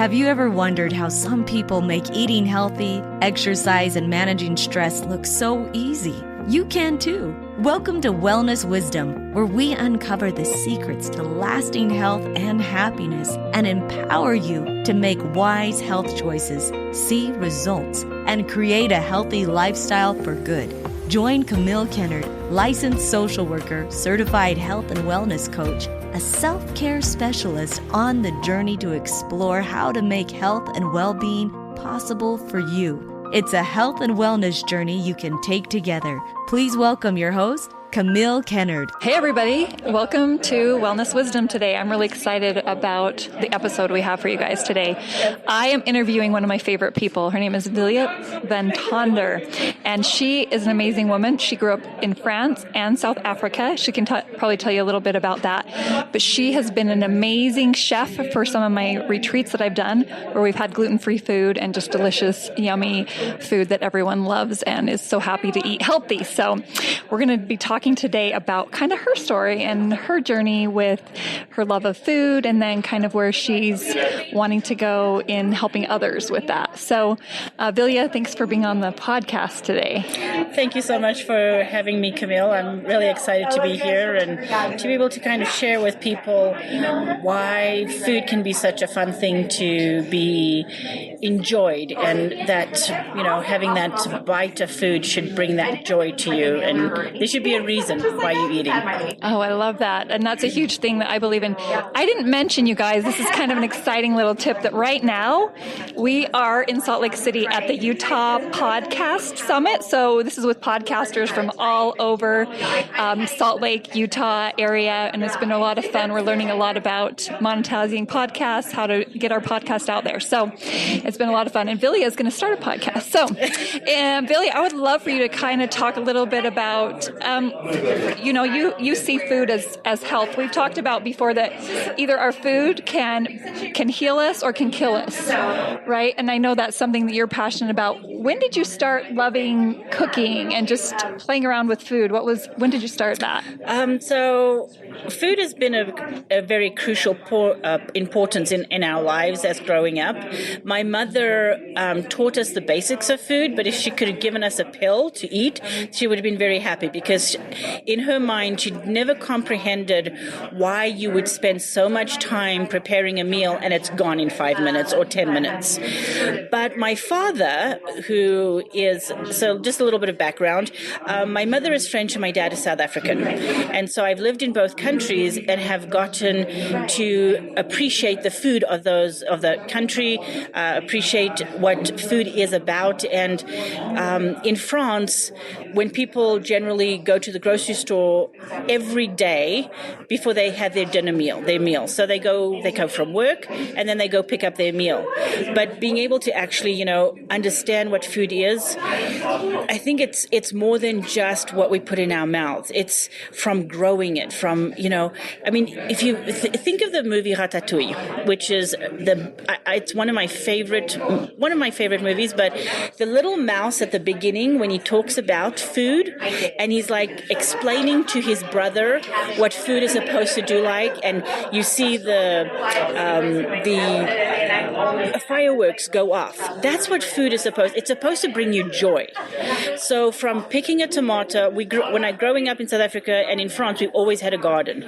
Have you ever wondered how some people make eating healthy, exercise, and managing stress look so easy? You can too. Welcome to Wellness Wisdom, where we uncover the secrets to lasting health and happiness and empower you to make wise health choices, see results, and create a healthy lifestyle for good. Join Camille Kennard, licensed social worker, certified health and wellness coach, a self-care specialist on the journey to explore how to make health and well-being possible for you. It's a health and wellness journey you can take together. Please welcome your host, Camille Kennard. Hey everybody, welcome to Wellness Wisdom today. I'm really excited about the episode we have for you guys today. I am interviewing one of my favorite people. Her name is Vilia Van Tonder, and she is an amazing woman. She grew up in France and South Africa. She can probably tell you a little bit about that, but she has been an amazing chef for some of my retreats that I've done, where we've had gluten-free food and just delicious, yummy food that everyone loves and is so happy to eat healthy. So we're going to be talking today about kind of her story and her journey with her love of food, and then kind of where she's wanting to go in helping others with that. So, Vilia, thanks for being on the podcast today. Thank you so much for having me, Camille. I'm really excited to be here and to be able to kind of share with people why food can be such a fun thing to be enjoyed, and that, you know, having that bite of food should bring that joy to you, and there should be a reason why you're eating. Oh, I love that. And that's a huge thing that I believe in. I didn't mention, you guys, this is kind of an exciting little tip, that right now we are in Salt Lake City at the Utah Podcast Summit. So this is with podcasters from all over Salt Lake, Utah area. And it's been a lot of fun. We're learning a lot about monetizing podcasts, how to get our podcast out there. So it's been a lot of fun. And Vilia is going to start a podcast. So, Vilia, I would love for you to kind of talk a little bit about you see food as health. We've talked about before that either our food can heal us or can kill us, right? And I know that's something that you're passionate about. When did you start loving cooking and just playing around with food? When did you start that? So food has been a very crucial importance in our lives as growing up. My mother taught us the basics of food, but if she could have given us a pill to eat, she would have been very happy, because in her mind, she'd never comprehended why you would spend so much time preparing a meal and it's gone in 5 minutes or 10 minutes. But my father, so just a little bit of background, my mother is French and my dad is South African. And so I've lived in both countries and have gotten to appreciate the food of the country, appreciate what food is about. And in France, when people generally go to the grocery store every day before they have their meal. So they come from work and then they go pick up their meal. But being able to actually, understand what food is, I think it's more than just what we put in our mouths. It's from growing it, if you think of the movie Ratatouille, which is it's one of my favorite movies, but the little mouse at the beginning, when he talks about food and he's like explaining to his brother what food is supposed to do, and you see the fireworks go off. That's what food is supposed. It's supposed to bring you joy. So from picking a tomato, growing up in South Africa and in France, we always had a garden.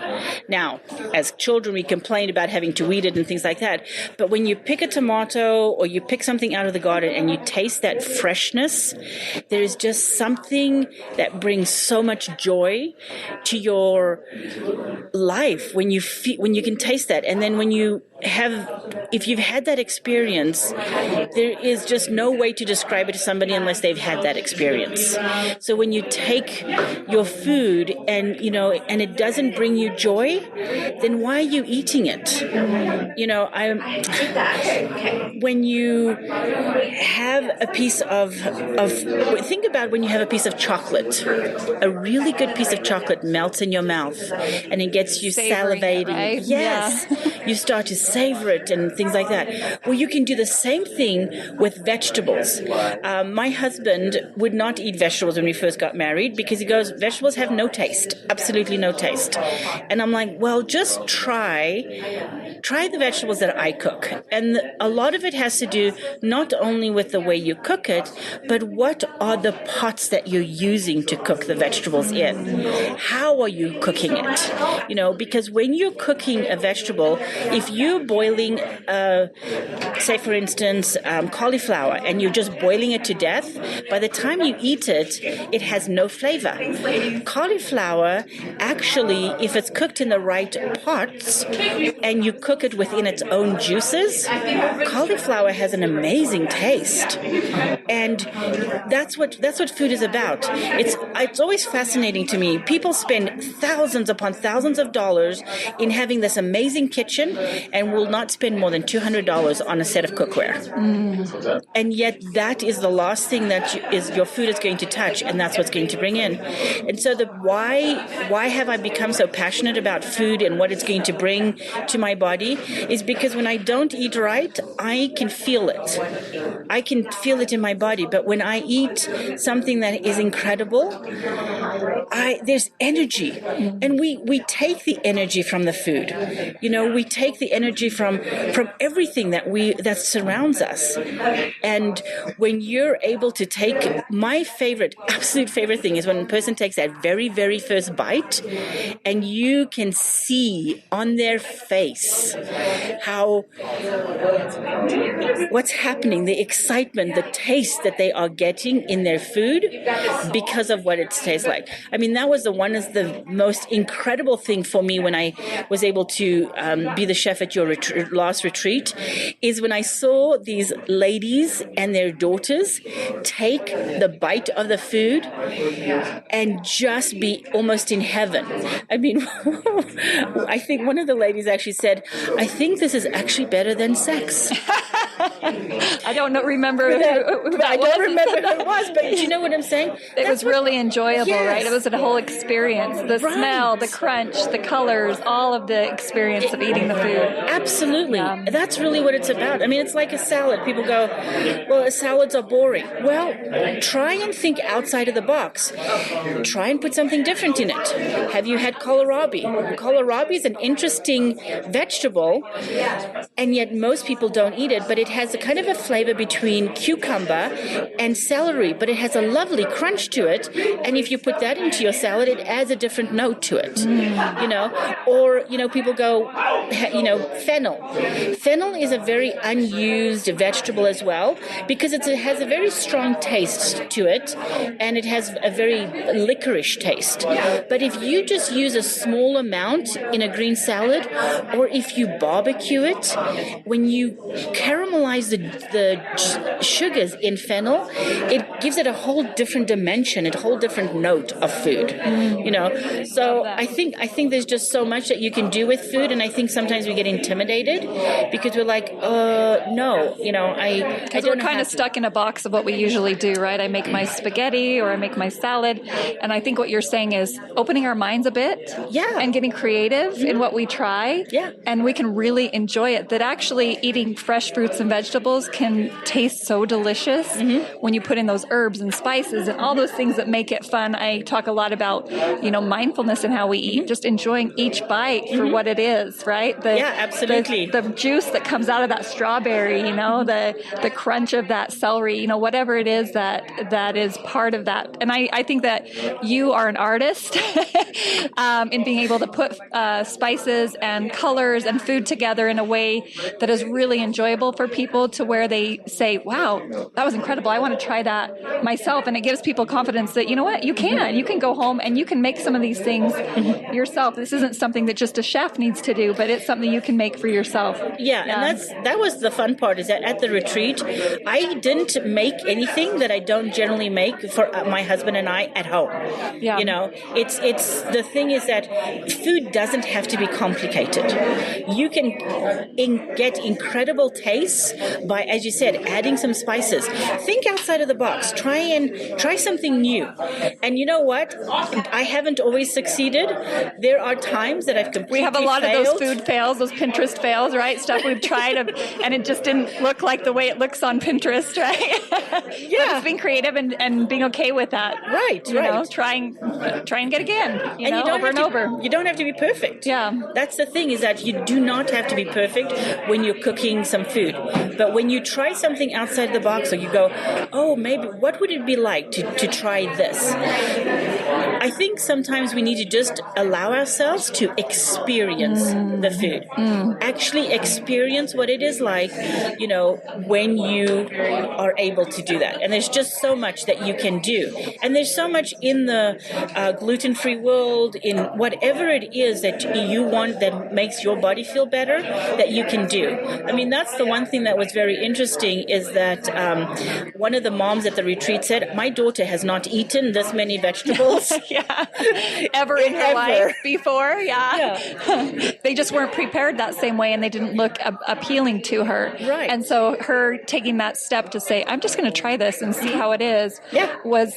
Now, as children, we complained about having to weed it and things like that. But when you pick a tomato or you pick something out of the garden and you taste that freshness, there is just something that brings so much joy to your life when you can taste that. And then if you've had that experience, there is just no way to describe it to somebody unless they've had that experience. So when you take your food and it doesn't bring you joy, then why are you eating it? When you have a piece think about when you have a piece of chocolate. A really good piece of chocolate melts in your mouth and it gets you Savory, salivating. right? Yes. Yeah. You start to savor it and things like that. Well, you can do the same thing with vegetables. My husband would not eat vegetables when we first got married because he goes, vegetables have no taste, absolutely no taste. And I'm like, well, just try the vegetables that I cook. And a lot of it has to do not only with the way you cook it, but what are the pots that you're using to cook the vegetables in? How are you cooking it? Because when you're cooking a vegetable, if you're boiling, say for instance, cauliflower, and you're just boiling it to death, by the time you eat it, it has no flavor. Cauliflower, actually, if it's cooked in the right pots and you cook it within its own juices, cauliflower has an amazing taste. And that's what food is about. It's always fascinating to me. People spend thousands upon thousands of dollars in having this amazing kitchen and will not spend more than $200 on a set of cookware. And yet that is the last thing that your food is going to touch, and that's what's going to bring in. And so why have I become so passionate about food and what it's going to bring to my body is because when I don't eat right, I can feel it. I can feel it in my body. But when I eat something that is incredible, there's energy. And we take the energy from the food. We take the energy from everything that surrounds us. And when you're able to take, my absolute favorite thing is when a person takes that very, very first bite and you can see on their face what's happening, the excitement, the taste that they are getting in their food because of what it tastes like. I mean, that was one of the most incredible thing for me when I was able to be the chef at your last retreat, is when I saw these ladies and their daughters take the bite of the food and just be almost in heaven. I mean, I think one of the ladies actually said, I think this is actually better than sex. I don't remember who I don't remember who it was, but you know what I'm saying? It was really enjoyable, yes. Right? It was a whole experience. The smell, the crunch, the colors, all of the experience of eating the food. Absolutely. That's really what it's about. I mean, it's like a salad. People go, well, salads are boring. Well, try and think outside of the box. Try and put something different in it. Have you had kohlrabi? Kohlrabi is an interesting vegetable, and yet most people don't eat it, but it has a kind of a flavor between cucumber and celery, but it has a lovely crunch to it, and if you put that into your salad, it adds a different note to it, Or, people go, fennel. Fennel is a very unused vegetable as well, because it has a very strong taste to it, and it has a very licorice taste. But if you just use a small amount in a green salad, or if you barbecue it, when you caramelize the sugars in fennel, it gives it a whole different dimension, a whole different note of food. So I think there's just so much that you can do with food, and I think sometimes we get intimidated because we're like, no, because we're kind of stuck in a box of what we usually do, right? I make my spaghetti or I make my salad, and I think what you're saying is opening our minds a bit, and getting creative in what we try, and we can really enjoy it. That actually eating fresh fruits and vegetables can taste so delicious when you put in those herbs and spices and all those things that make it fun. I talk a lot about, mindfulness in how we eat, just enjoying each bite for what it is, right? Absolutely. The juice that comes out of that strawberry, the crunch of that celery, whatever it is that is part of that. And I think that you are an artist in being able to put spices and colors and food together in a way that is really enjoyable for people, to where they say, wow, that was incredible. I want to try that myself. And it gives people confidence that, you know what, you can go home and you can make some of these things yourself. This isn't something that just a chef needs to do, but it's something you can make for yourself. And that was the fun part, is that at the retreat, I didn't make anything that I don't generally make for my husband and I at home. It's the thing is that food doesn't have to be complicated. You can get incredible tastes by, as you said, adding some spices. Think outside of the box. Try something new. And you know what? I haven't always succeeded. There are times that I've completely We have a lot failed. of those food fails, those Pinterest fails, right? Stuff we've tried and it just didn't look like the way it looks on Pinterest, right? Yeah. Just being creative and being okay with that. Right, you right. know, try and get again, over and over. You don't have to be perfect. Yeah. That's the thing, is that you do not have to be perfect when you're cooking some food. But when you try something outside the box, or you go, oh, maybe, what would it be like to try this? I think sometimes we need to just allow ourselves to experience the food. Actually experience what it is like, when you are able to do that. And there's just so much that you can do. And there's so much in the gluten-free world, in whatever it is that you want that makes your body feel better, that you can do. I mean, that's the one thing that was very interesting, is that one of the moms at the retreat said, my daughter has not eaten this many vegetables ever in her life before. They just weren't prepared that same way, and they didn't look appealing to her. Right. And so her taking that step to say, I'm just going to try this and see how it is, was,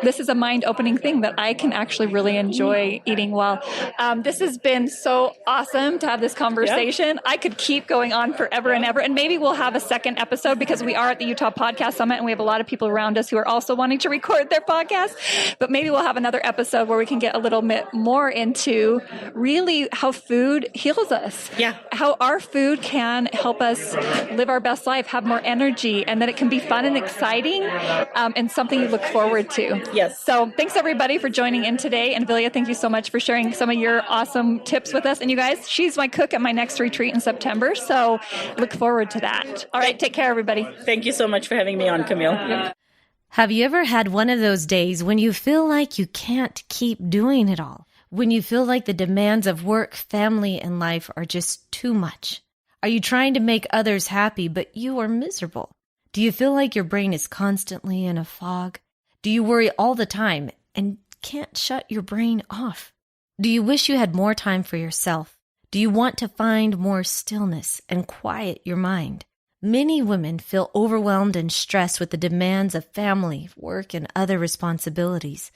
this is a mind-opening thing that I can actually really enjoy eating well. This has been so awesome to have this conversation. I could keep going on forever and ever, and maybe we'll have a second episode, because we are at the Utah Podcast Summit and we have a lot of people around us who are also wanting to record their podcast. But maybe we'll have another episode where we can get a little bit more into really how food heals us. Yeah. How our food can help us live our best life, have more energy, and that it can be fun and exciting, and something you look forward to. Yes. So thanks everybody for joining in today. And Vilia, thank you so much for sharing some of your awesome tips with us. And you guys, she's my cook at my next retreat in September. So look forward to that. All right. Take care, everybody. Thank you so much for having me on, Camille. Have you ever had one of those days when you feel like you can't keep doing it all? When you feel like the demands of work, family, and life are just too much? Are you trying to make others happy, but you are miserable? Do you feel like your brain is constantly in a fog? Do you worry all the time and can't shut your brain off? Do you wish you had more time for yourself? Do you want to find more stillness and quiet your mind? Many women feel overwhelmed and stressed with the demands of family, work, and other responsibilities.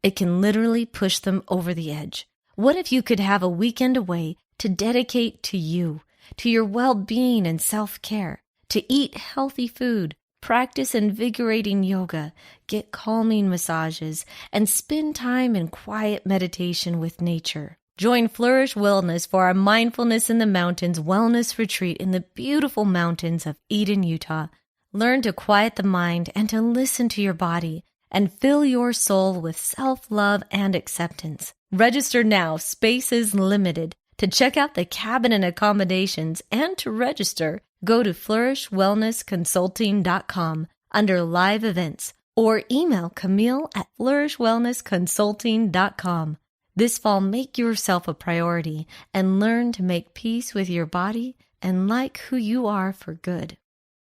It can literally push them over the edge. What if you could have a weekend away to dedicate to you, to your well-being and self-care, to eat healthy food, practice invigorating yoga, get calming massages, and spend time in quiet meditation with nature? Join Flourish Wellness for our Mindfulness in the Mountains wellness retreat in the beautiful mountains of Eden, Utah. Learn to quiet the mind and to listen to your body and fill your soul with self-love and acceptance. Register now. Space is limited. To check out the cabin and accommodations and to register, go to flourishwellnessconsulting.com under live events or email Camille at flourishwellnessconsulting.com. This fall, make yourself a priority and learn to make peace with your body and like who you are for good.